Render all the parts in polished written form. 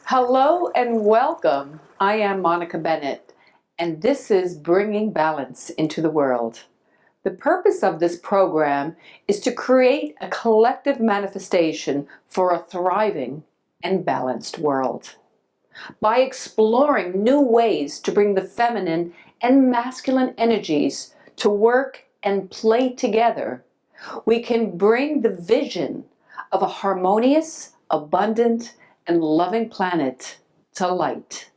Hello and welcome. I am Monica Bennett, and this is Bringing Balance into the World. The purpose of this program is to create a collective manifestation for a thriving and balanced world. By exploring new ways to bring the feminine and masculine energies to work and play together, we can bring the vision of a harmonious, abundant, and loving planet to light.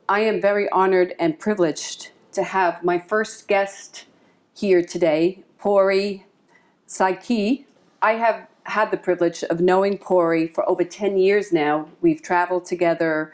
I am very honored and privileged to have my first guest here today, Porie Saikia. I have had the privilege of knowing Porie for over 10 years now. We've traveled together.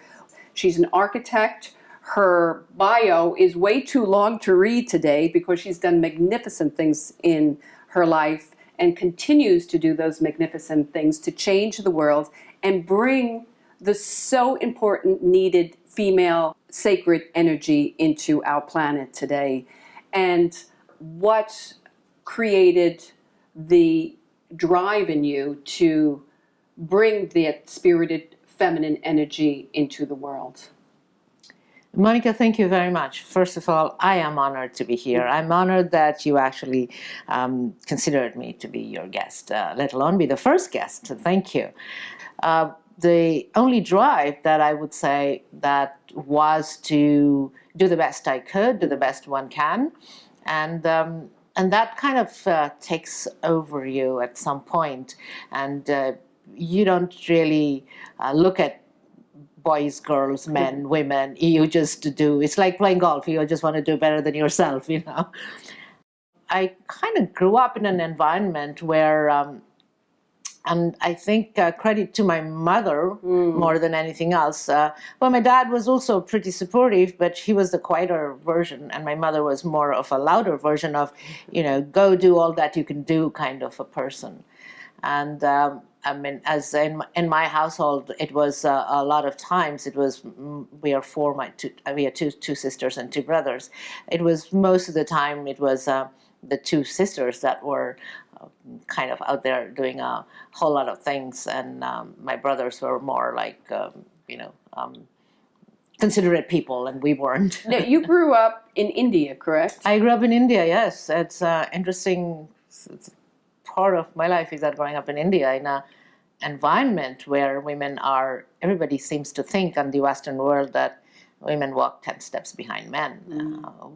She's an architect. Her bio is way too long to read today because she's done magnificent things in her life and continues to do those magnificent things to change the world and bring the so important, needed female sacred energy into our planet today. And what created the drive in you to bring that spirited feminine energy into the world? Monica, thank you very much. First of all, I am honored to be here. I'm honored that you actually considered me to be your guest, let alone be the first guest. Thank you. The only drive that I would say that was to do the best I could, do the best one can, and that kind of takes over you at some point, and you don't really look at boys, girls, men, women. You just do. It's like playing golf. You just want to do better than yourself, you know. I kind of grew up in an environment where, and I think credit to my mother more than anything else. Well, my dad was also pretty supportive, but he was the quieter version, and my mother was more of a louder version of, you know, go do all that you can do kind of a person. And I mean, as in my household, it was a lot of times. It was we are two sisters and two brothers. It was most of the time it was the two sisters that were kind of out there doing a whole lot of things, and my brothers were more like considerate people, and we weren't. Now, you grew up in India, correct? I grew up in India. Yes, it's interesting. Part of my life is that growing up in India in an environment where women are, everybody seems to think in the Western world that women walk 10 steps behind men,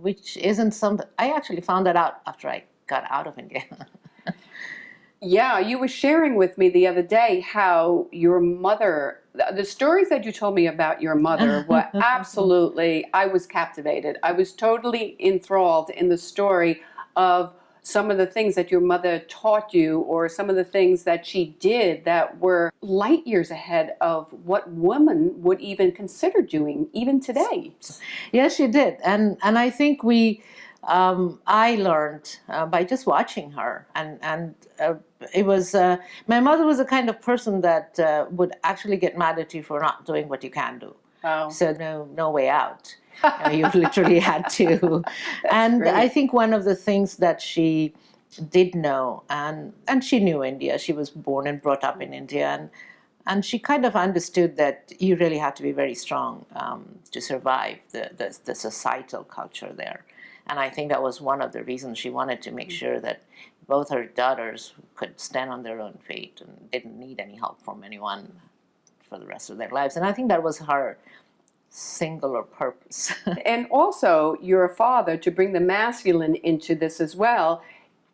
which isn't something, I actually found that out after I got out of India. Yeah, you were sharing with me the other day how your mother, the stories that you told me about your mother were absolutely, I was captivated. I was totally enthralled in the story of some of the things that your mother taught you, or some of the things that she did that were light years ahead of what women would even consider doing even today. Yes, she did. And I think I learned by just watching her. And it was, my mother was the kind of person that would actually get mad at you for not doing what you can do. Wow. So no way out. You literally had to. And great. I think one of the things that she did know, and she knew India, she was born and brought up in India, and she kind of understood that you really had to be very strong to survive the societal culture there. And I think that was one of the reasons she wanted to make sure that both her daughters could stand on their own feet and didn't need any help from anyone for the rest of their lives. And I think that was her singular purpose. And also your father, to bring the masculine into this as well,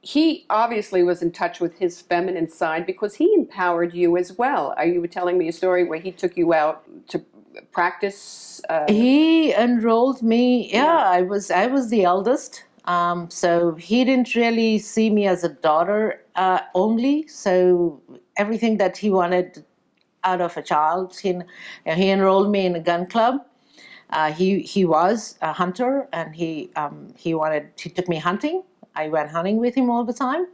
he obviously was in touch with his feminine side because he empowered you as well. You were telling me a story where he took you out to practice. He enrolled me. Yeah, I was the eldest. So he didn't really see me as a daughter only. So everything that he wanted out of a child, he enrolled me in a gun club. He was a hunter, and he took me hunting. I went hunting with him all the time,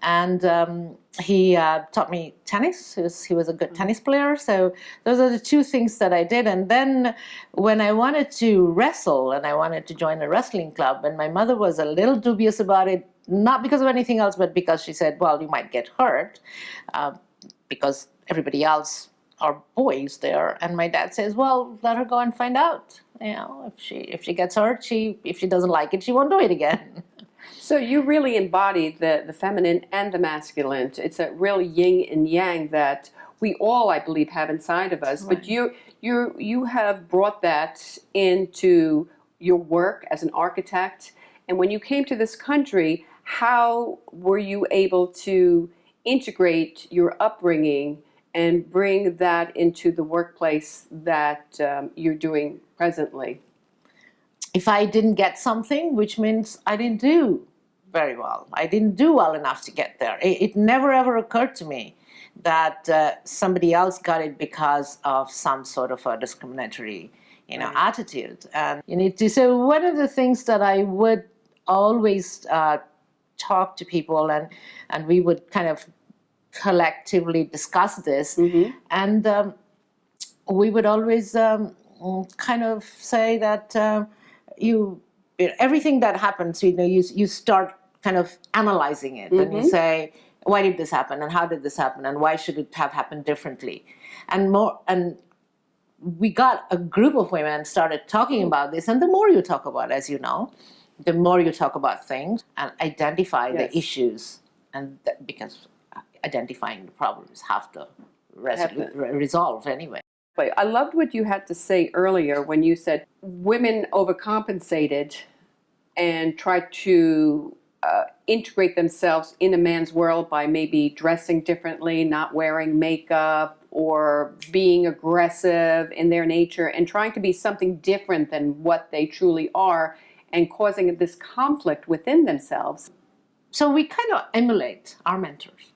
and he taught me tennis. He was a good tennis player. So those are the two things that I did. And then when I wanted to wrestle and I wanted to join a wrestling club, and my mother was a little dubious about it, not because of anything else, but because she said, well, you might get hurt, because everybody else or boys there, and my dad says, well, let her go and find out. You know, if she gets hurt, if she doesn't like it, she won't do it again. So you really embody the feminine and the masculine. It's a real yin and yang that we all, I believe, have inside of us. But you have brought that into your work as an architect. And when you came to this country, how were you able to integrate your upbringing and bring that into the workplace that you're doing presently? If I didn't get something, which means I didn't do very well. I didn't do well enough to get there. It never ever occurred to me that somebody else got it because of some sort of a discriminatory, attitude. And you need to. So one of the things that I would always talk to people, and we would kind of collectively discuss this, and we would always kind of say that everything that happens, you start kind of analyzing it, and you say, why did this happen, and how did this happen, and why should it have happened differently, and we got a group of women started talking about this, and the more you talk about it, as you know, the more you talk about things and identify the issues, and because identifying the problems have to resolve anyway. I loved what you had to say earlier when you said women overcompensated and tried to integrate themselves in a man's world by maybe dressing differently, not wearing makeup, or being aggressive in their nature and trying to be something different than what they truly are, and causing this conflict within themselves. So we kind of emulate our mentors.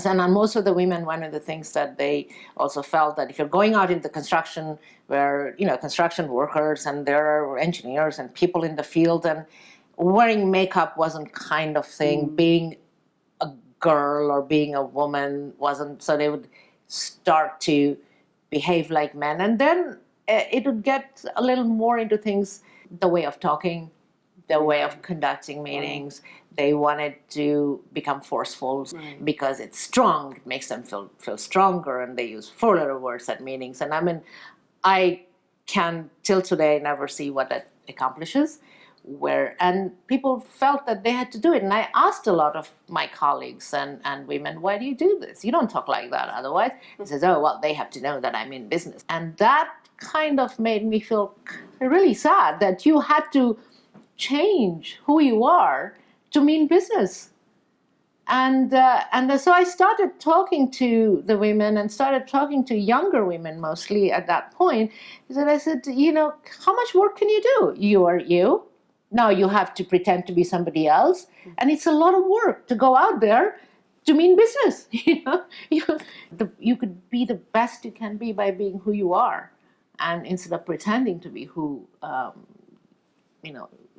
And most of the women, one of the things that they also felt that if you're going out into construction where, construction workers and there are engineers and people in the field, and wearing makeup wasn't kind of thing, being a girl or being a woman wasn't, so they would start to behave like men. And then it would get a little more into things, the way of talking, the way of conducting meetings. They wanted to become forceful because it's strong. It makes them feel stronger, and they use four-letter words at meetings. And I mean, I can till today never see what that accomplishes. And people felt that they had to do it. And I asked a lot of my colleagues and women, why do you do this? You don't talk like that otherwise. He says, oh, well, they have to know that I'm in business. And that kind of made me feel really sad that you had to change who you are to mean business. And so I started talking to the women and started talking to younger women mostly at that point. I said, how much work can you do? You are you. Now you have to pretend to be somebody else. And it's a lot of work to go out there to mean business. You could be the best you can be by being who you are. And instead of pretending to be who,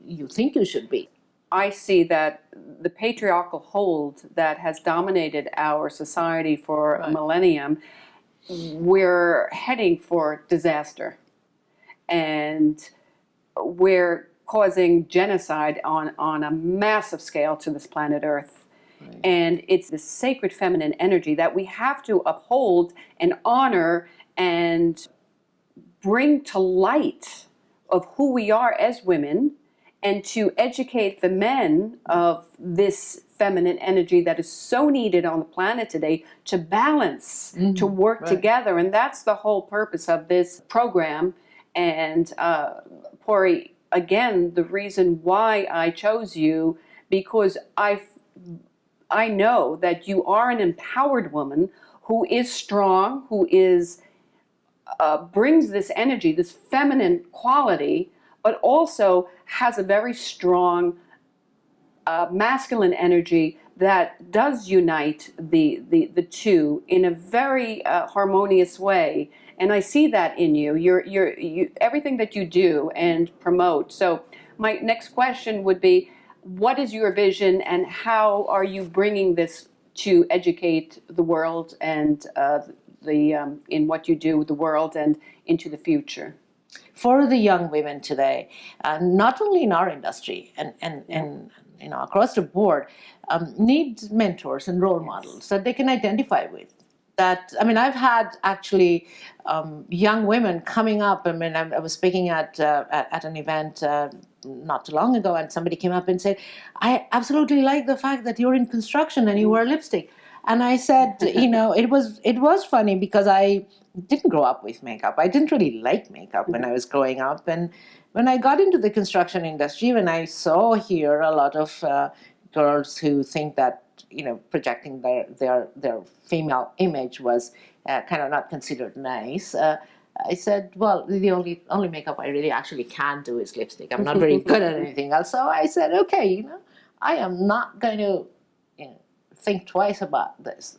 you think you should be. I see that the patriarchal hold that has dominated our society for a millennium, we're heading for disaster. And we're causing genocide on a massive scale to this planet Earth. Right. And it's the sacred feminine energy that we have to uphold and honor and bring to light of who we are as women, and to educate the men of this feminine energy that is so needed on the planet today to balance, to work together. And that's the whole purpose of this program. And Porie, again, the reason why I chose you, because I know that you are an empowered woman who is strong, who is brings this energy, this feminine quality, but also has a very strong masculine energy that does unite the two in a very harmonious way. And I see that in you. You everything that you do and promote. So my next question would be, what is your vision, and how are you bringing this to educate the world and in what you do with the world and into the future? For the young women today, not only in our industry and across the board, need mentors and role models that they can identify with. that, I mean, I've had actually young women coming up. I mean, I was speaking at an event not too long ago, and somebody came up and said, I absolutely like the fact that you're in construction and you wear lipstick. And I said, you know, it was funny because I didn't grow up with makeup. I didn't really like makeup when I was growing up. And when I got into the construction industry, when I saw here a lot of girls who think that, you know, projecting their female image was kind of not considered nice, I said, well, the only makeup I really actually can do is lipstick. I'm not very good at anything else. So I said, okay, you know, I am not going to, you know, think twice about this.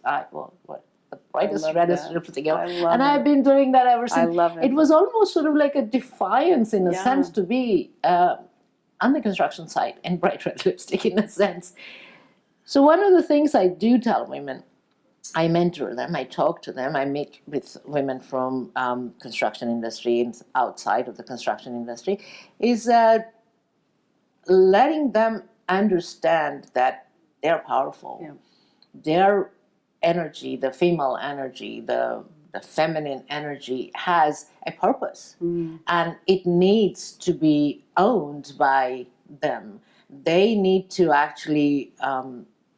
The brightest, reddest lipstick ever. And I've been doing that ever since. I love it. It was almost sort of like a defiance in a Yeah. sense to be on the construction site in bright red lipstick in a sense. So one of the things I do tell women, I mentor them, I talk to them, I meet with women from construction industry and outside of the construction industry, is letting them understand that they're powerful. Yeah. Their energy, the female energy, the feminine energy has a purpose, and it needs to be owned by them. They need to actually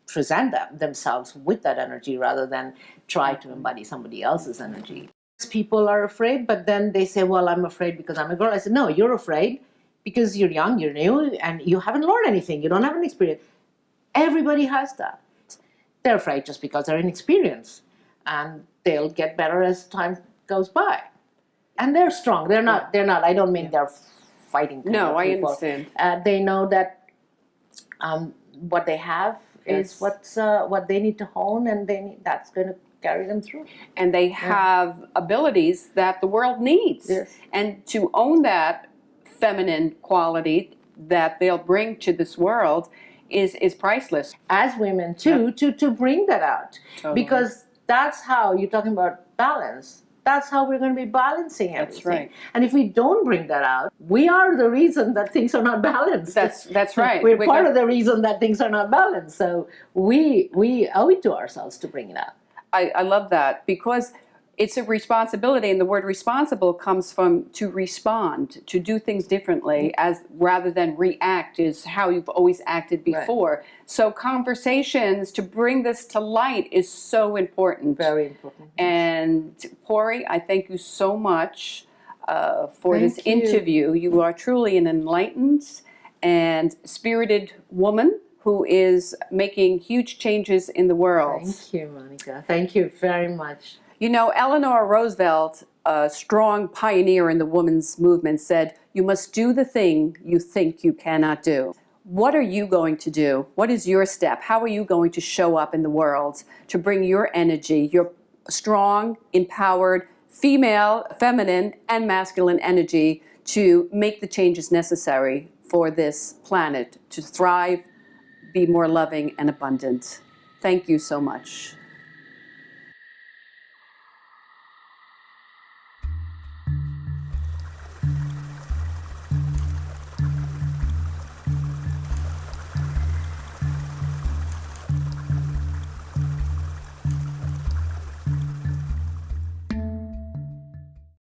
present themselves with that energy rather than try to embody somebody else's energy. People are afraid, but then they say, well, I'm afraid because I'm a girl. I said, no, you're afraid because you're young, you're new, and you haven't learned anything. You don't have an experience. Everybody has that. They're afraid just because they're inexperienced, and they'll get better as time goes by. And they're strong. They're not. I don't mean they're fighting. No, I people. understand. They know that what they have is what they need to hone, and that's going to carry them through. And they have abilities that the world needs. Yes. And to own that feminine quality that they'll bring to this world is priceless. As women too, to bring that out. Totally. Because that's how, you're talking about balance, that's how we're going to be balancing everything. That's right. And if we don't bring that out, we are the reason that things are not balanced. That's right. We're part of the reason that things are not balanced. So we owe it to ourselves to bring it out. I love that, because it's a responsibility, and the word responsible comes from to respond, to do things differently, as rather than react is how you've always acted before. Right. So conversations to bring this to light is so important. Very important. And Porie, I thank you so much for this interview. You are truly an enlightened and spirited woman who is making huge changes in the world. Thank you, Monica. Thank you very much. You know, Eleanor Roosevelt, a strong pioneer in the women's movement, said, you must do the thing you think you cannot do. What are you going to do? What is your step? How are you going to show up in the world to bring your energy, your strong, empowered, female, feminine, and masculine energy to make the changes necessary for this planet to thrive, be more loving and abundant? Thank you so much.